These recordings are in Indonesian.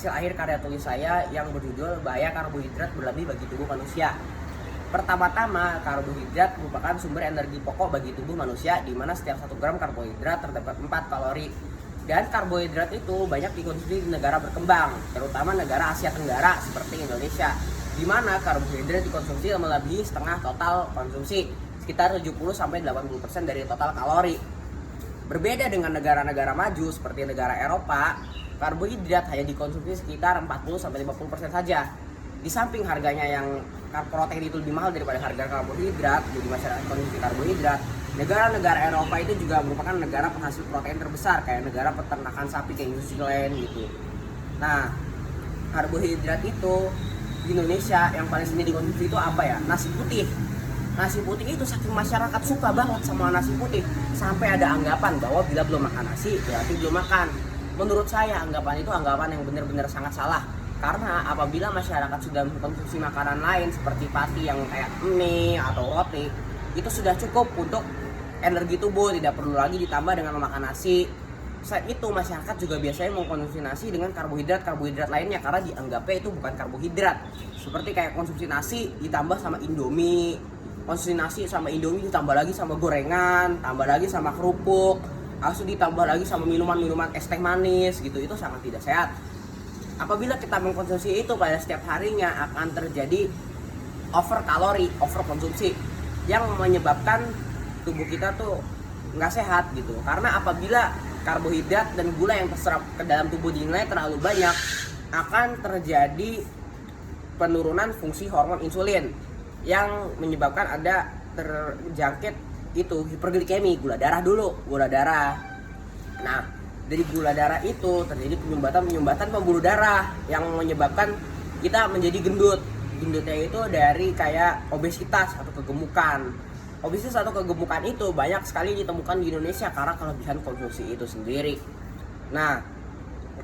Hasil akhir karya tulis saya yang berjudul Bahaya Karbohidrat Berlebih Bagi Tubuh Manusia. Pertama-tama, karbohidrat merupakan sumber energi pokok bagi tubuh manusia, di mana setiap 1 gram karbohidrat terdapat 4 kalori. Dan karbohidrat itu banyak dikonsumsi di negara berkembang, terutama negara Asia Tenggara seperti Indonesia, di mana karbohidrat dikonsumsi melebihi setengah total konsumsi, sekitar 70-80% dari total kalori. Berbeda dengan negara-negara maju seperti negara Eropa, karbohidrat hanya dikonsumsi sekitar 40-50% saja. Di samping harganya yang protein itu lebih mahal daripada harga karbohidrat, jadi masyarakat konsumsi karbohidrat, negara-negara Eropa itu juga merupakan negara penghasil protein terbesar, kayak negara peternakan sapi kayak New Zealand gitu. Nah, karbohidrat itu di Indonesia yang paling sering dikonsumsi itu apa ya? Nasi putih. Nasi putih itu saking masyarakat suka banget sama nasi putih, sampai ada anggapan bahwa bila belum makan nasi berarti belum makan. Menurut saya anggapan itu anggapan yang benar-benar sangat salah. Karena apabila masyarakat sudah mengkonsumsi makanan lain seperti pati yang kayak mie atau roti, itu sudah cukup untuk energi tubuh, tidak perlu lagi ditambah dengan memakan nasi. Selain itu, masyarakat juga biasanya mengkonsumsi nasi dengan karbohidrat lainnya karena dianggapnya itu bukan karbohidrat. Seperti kayak konsumsi nasi ditambah sama Indomie, konsumsi nasi sama Indomie ditambah lagi sama gorengan, tambah lagi sama kerupuk, langsung ditambah lagi sama minuman-minuman es teh manis gitu. Itu sangat tidak sehat. Apabila kita mengkonsumsi itu pada setiap harinya, akan terjadi over kalori, over konsumsi yang menyebabkan tubuh kita tuh nggak sehat gitu. Karena apabila karbohidrat dan gula yang terserap ke dalam tubuh dinilai terlalu banyak, akan terjadi penurunan fungsi hormon insulin yang menyebabkan ada terjangkit itu hiperglikemi, gula darah. Nah, dari gula darah itu terjadi penyumbatan pembuluh darah yang menyebabkan kita menjadi gendut. Gendutnya itu dari kayak obesitas atau kegemukan. Obesitas atau kegemukan itu banyak sekali ditemukan di Indonesia karena kelebihan konsumsi itu sendiri. Nah,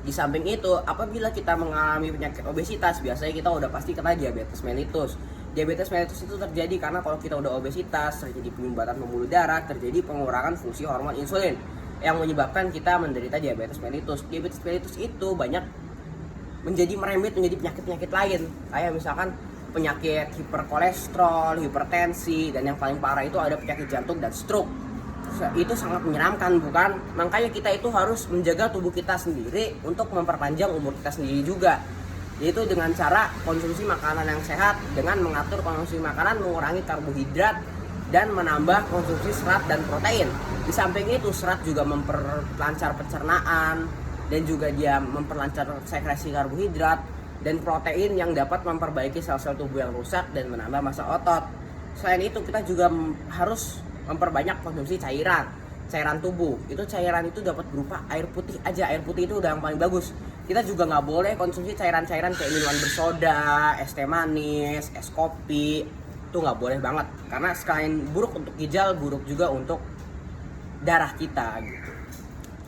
di samping itu, apabila kita mengalami penyakit obesitas, biasanya kita udah pasti kena diabetes mellitus. Diabetes mellitus itu terjadi karena kalau kita udah obesitas, terjadi penyumbatan pembuluh darah, terjadi pengurangan fungsi hormon insulin yang menyebabkan kita menderita diabetes mellitus. Diabetes mellitus itu banyak merembet menjadi penyakit-penyakit lain, kayak misalkan penyakit hiperkolesterol, hipertensi, dan yang paling parah itu ada penyakit jantung dan stroke. Itu sangat menyeramkan, bukan? Makanya kita itu harus menjaga tubuh kita sendiri untuk memperpanjang umur kita sendiri juga, yaitu dengan cara konsumsi makanan yang sehat, dengan mengatur konsumsi makanan, mengurangi karbohidrat, dan menambah konsumsi serat dan protein. Di samping itu, serat juga memperlancar pencernaan, dan juga dia memperlancar sekresi karbohidrat, dan protein yang dapat memperbaiki sel-sel tubuh yang rusak dan menambah massa otot. Selain itu, kita juga harus memperbanyak konsumsi cairan tubuh. Cairan itu dapat berupa air putih aja. Air putih itu udah yang paling bagus. Kita juga nggak boleh konsumsi cairan-cairan kayak minuman bersoda, es teh manis, es kopi. Itu nggak boleh banget, karena selain buruk untuk ginjal, buruk juga untuk darah kita gitu.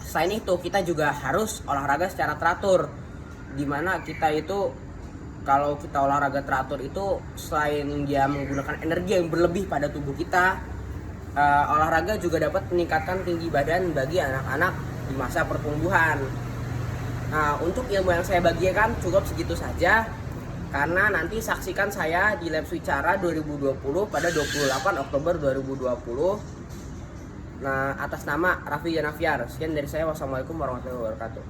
Selain itu, kita juga harus olahraga secara teratur, dimana kita itu kalau kita olahraga teratur itu selain dia menggunakan energi yang berlebih pada tubuh kita, olahraga juga dapat meningkatkan tinggi badan bagi anak-anak di masa pertumbuhan. Nah, untuk ilmu yang saya bagikan cukup segitu saja, karena nanti saksikan saya di Lab Wicara 2020 pada 28 Oktober 2020. Nah, atas nama Raffi Janafiar, sekian dari saya. Wassalamualaikum warahmatullahi wabarakatuh.